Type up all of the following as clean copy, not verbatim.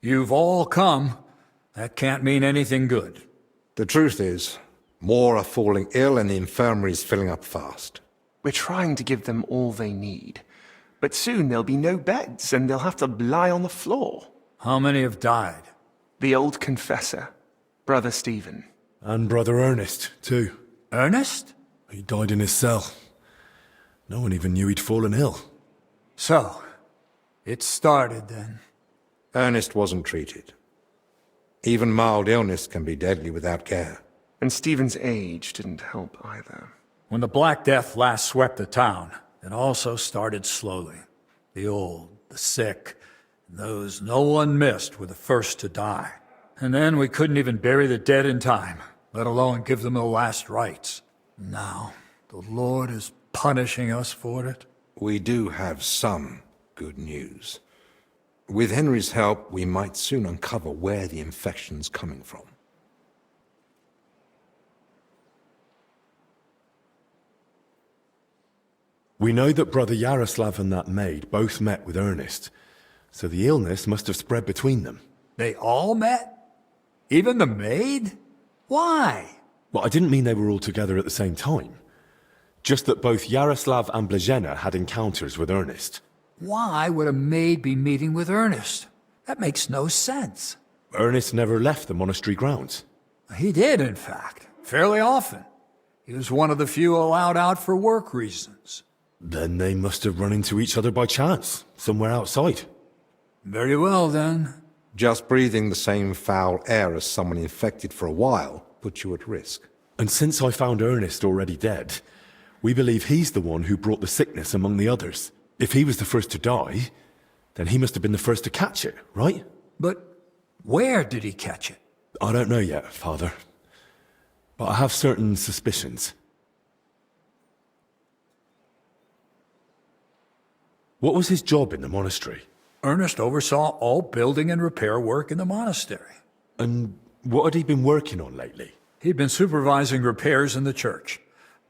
You've all come. That can't mean anything good. The truth is, more are falling ill and the infirmary's filling up fast. We're trying to give them all they need. But soon there'll be no beds, and they'll have to lie on the floor. How many have died? The old confessor, Brother Stephen. And Brother Ernest, too. Ernest? He died in his cell. No one even knew he'd fallen ill. So, it started then. Ernest wasn't treated. Even mild illness can be deadly without care. And Stephen's age didn't help either. When the Black Death last swept the town, it also started slowly. The old, the sick, and those no one missed were the first to die. And then we couldn't even bury the dead in time, let alone give them the last rites. Now, the Lord is punishing us for it. We do have some good news. With Henry's help, we might soon uncover where the infection's coming from. We know that Brother Yaroslav and that maid both met with Ernest, so the illness must have spread between them. They all met? Even the maid? Why? Well, I didn't mean they were all together at the same time. Just that both Yaroslav and Blazena had encounters with Ernest. Why would a maid be meeting with Ernest? That makes no sense. Ernest never left the monastery grounds. He did, in fact, fairly often. He was one of the few allowed out for work reasons. Then they must have run into each other by chance, somewhere outside. Very well, then. Just breathing the same foul air as someone infected for a while puts you at risk. And since I found Ernest already dead, we believe he's the one who brought the sickness among the others. If he was the first to die, then he must have been the first to catch it, right? But where did he catch it? I don't know yet, Father. But I have certain suspicions. What was his job in the monastery? Ernest oversaw all building and repair work in the monastery. And what had he been working on lately? He'd been supervising repairs in the church.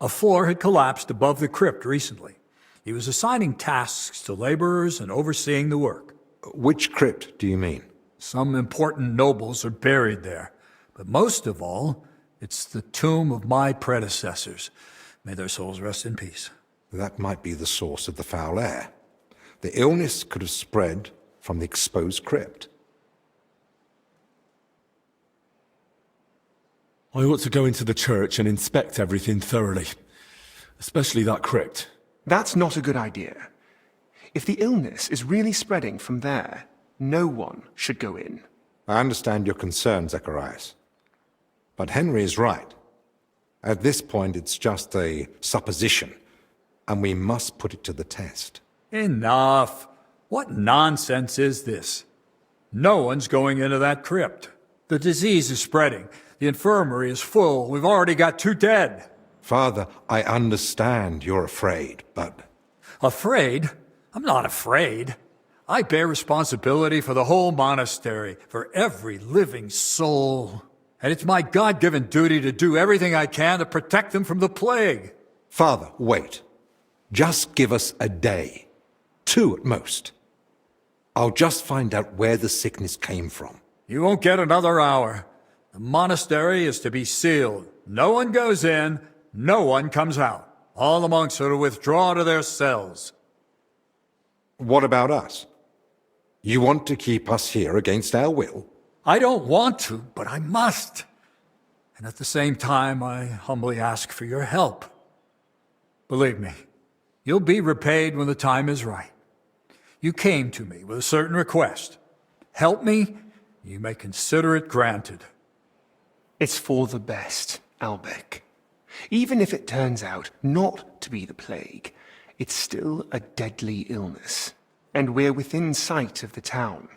A floor had collapsed above the crypt recently. He was assigning tasks to laborers and overseeing the work. Which crypt do you mean? Some important nobles are buried there. But most of all, it's the tomb of my predecessors. May their souls rest in peace. That might be the source of the foul air. The illness could have spread from the exposed crypt. I ought to go into the church and inspect everything thoroughly, especially that crypt. That's not a good idea. If the illness is really spreading from there, no one should go in. I understand your concern, Zacharias. But Henry is right. At this point, it's just a supposition, and we must put it to the test. Enough. What nonsense is this? No one's going into that crypt. The disease is spreading. The infirmary is full. We've already got 2 dead. Father, I understand you're afraid, but... Afraid? I'm not afraid. I bear responsibility for the whole monastery, for every living soul. And it's my God-given duty to do everything I can to protect them from the plague. Father, wait. Just give us a day. 2 at most. I'll just find out where the sickness came from. You won't get another hour. The monastery is to be sealed. No one goes in, no one comes out. All the monks are to withdraw to their cells. What about us? You want to keep us here against our will? I don't want to, but I must. And at the same time, I humbly ask for your help. Believe me, you'll be repaid when the time is right. You came to me with a certain request. Help me, you may consider it granted. It's for the best, Albich. Even if it turns out not to be the plague, it's still a deadly illness. And we're within sight of the town.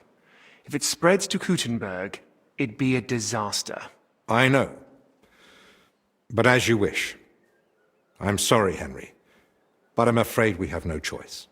If it spreads to Kuttenberg, it'd be a disaster. I know. But as you wish. I'm sorry, Henry. But I'm afraid we have no choice.